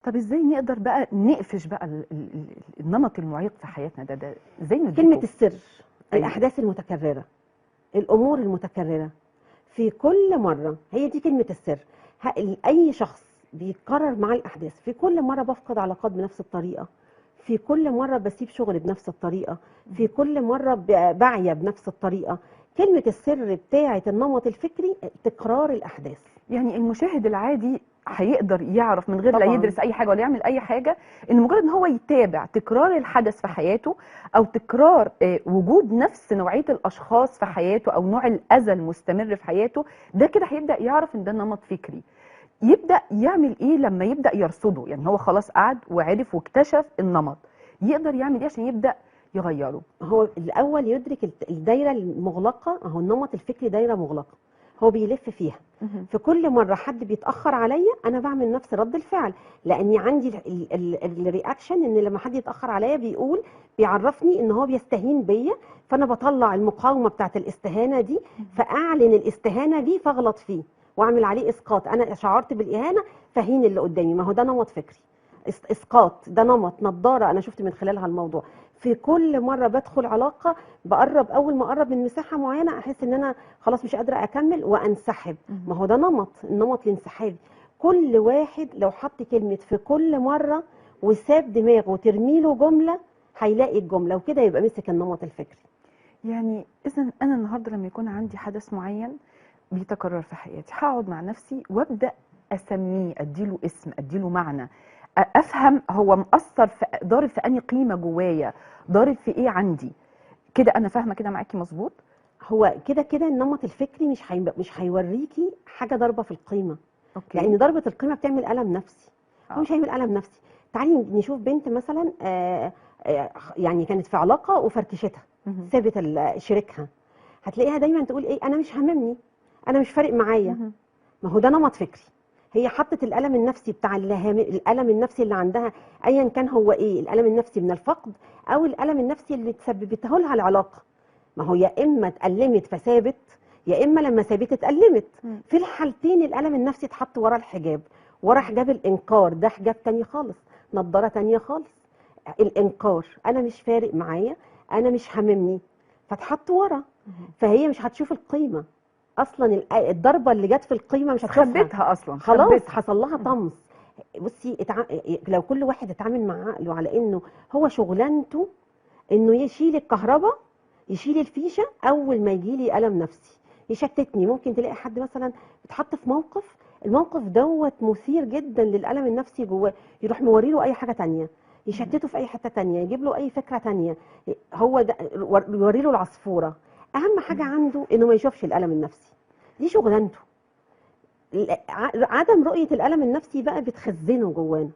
طب إزاي نقدر بقى نقفش بقى النمط المعيق في حياتنا ده إزاي كلمة ندركه؟ السر، أيوه. الأحداث المتكررة، الأمور المتكررة في كل مرة، هي دي كلمة السر. أي شخص بيتكرر معاه الأحداث، في كل مرة بفقد علاقات بنفس الطريقة، في كل مرة بسيب شغل بنفس الطريقة، في كل مرة بعيا بنفس الطريقة. كلمة السر بتاعة النمط الفكري تكرار الأحداث. يعني المشاهد العادي هيقدر يعرف من غير لا طبعا. يدرس اي حاجه ولا يعمل اي حاجه، ان مجرد ان هو يتابع تكرار الحدث في حياته، او تكرار وجود نفس نوعيه الاشخاص في حياته، او نوع الاذى المستمر في حياته، ده كده هيبدا يعرف ان ده نمط فكري. يبدا يعمل ايه لما يبدا يرصده؟ يعني هو خلاص قعد وعرف واكتشف النمط، يقدر يعمل ايه عشان يبدا يغيره؟ هو الأول يدرك الدايرة المغلقة، أهو النمط الفكري دايرة مغلقة هو بيلف فيها. مهم. في كل مرة حد بيتأخر عليا أنا بعمل نفس رد الفعل، لأني عندي الرياكشن إن لما حد يتأخر عليا بيعرفني إن هو بيستهين بيا، فأنا بطلع المقاومة بتاعت الاستهانة دي، فأعلن الاستهانة دي فاغلط فيه وأعمل عليه إسقاط. أنا شعرت بالإهانة فهين اللي قدامي، ما هو ده نمط فكري. اسقاط ده نمط نضاره انا شفت من خلالها الموضوع. في كل مره بدخل علاقه بقرب، اول ما اقرب من مساحه معينه احس ان انا خلاص مش قادره اكمل وانسحب، ما هو ده النمط الانسحابي. كل واحد لو حط كلمه في كل مره وساب دماغه ترمي له جمله هيلاقي الجمله، وكده يبقى مسك النمط الفكري. يعني اذا انا النهارده لما يكون عندي حدث معين بيتكرر في حياتي، هقعد مع نفسي وابدا اسميه، اديله اسم، اديله معنى، افهم هو مأثر في ضارب في انهي قيمه جوايا، ضارب في ايه عندي. كده انا فاهمه كده معاكي مظبوط؟ هو كده كده النمط الفكري مش هيوريكي حاجه ضاربه في القيمه، اوكي. لان ضربه القيمه بتعمل الم نفسي. هو اه. مش هيعمل الم نفسي. تعالي نشوف بنت مثلا، يعني كانت في علاقه وفركشتها، مهم. سابت شريكها، هتلاقيها دايما تقول ايه؟ انا مش هاممني، انا مش فارق معايا. مهم. ما هو ده نمط فكري. هي حطت الالم النفسي بتاع الالم النفسي اللي عندها، ايا كان هو ايه، الالم النفسي من الفقد او الالم النفسي اللي تسببته لها العلاقه. ما هو يا اما اتألمت فسابت، يا اما لما سابت اتألمت. مم. في الحالتين الالم النفسي اتحط ورا الحجاب، ورا حجاب الانكار. ده حجاب تاني خالص، نضاره تانيه خالص. الانكار، انا مش فارق معايا، انا مش هاممني، فتحط ورا. مهم. فهي مش هتشوف القيمه اصلا، الضربه اللي جت في القيمه مش هتشوفها. خبيتها اصلا، خلاص خبيتها. حصل لها مهم. طمس. بصي لو كل واحد اتعامل مع عقله على انه هو شغلانته انه يشيل الكهرباء، يشيل الفيشه اول ما يجي لي الم نفسي يشتتني. ممكن تلاقي حد مثلا اتحط في موقف، الموقف دوت مثير جدا للالم النفسي جواه، يروح موري له اي حاجه تانية، مهم. يشتته في اي حته تانية، يجيب له اي فكره تانية. هو ده يوري له العصفوره. اهم حاجه مهم. عنده انه ما يشوفش الالم النفسي، دي شغلانته. عدم رؤيه الالم النفسي بقى بتخزنه جوانا.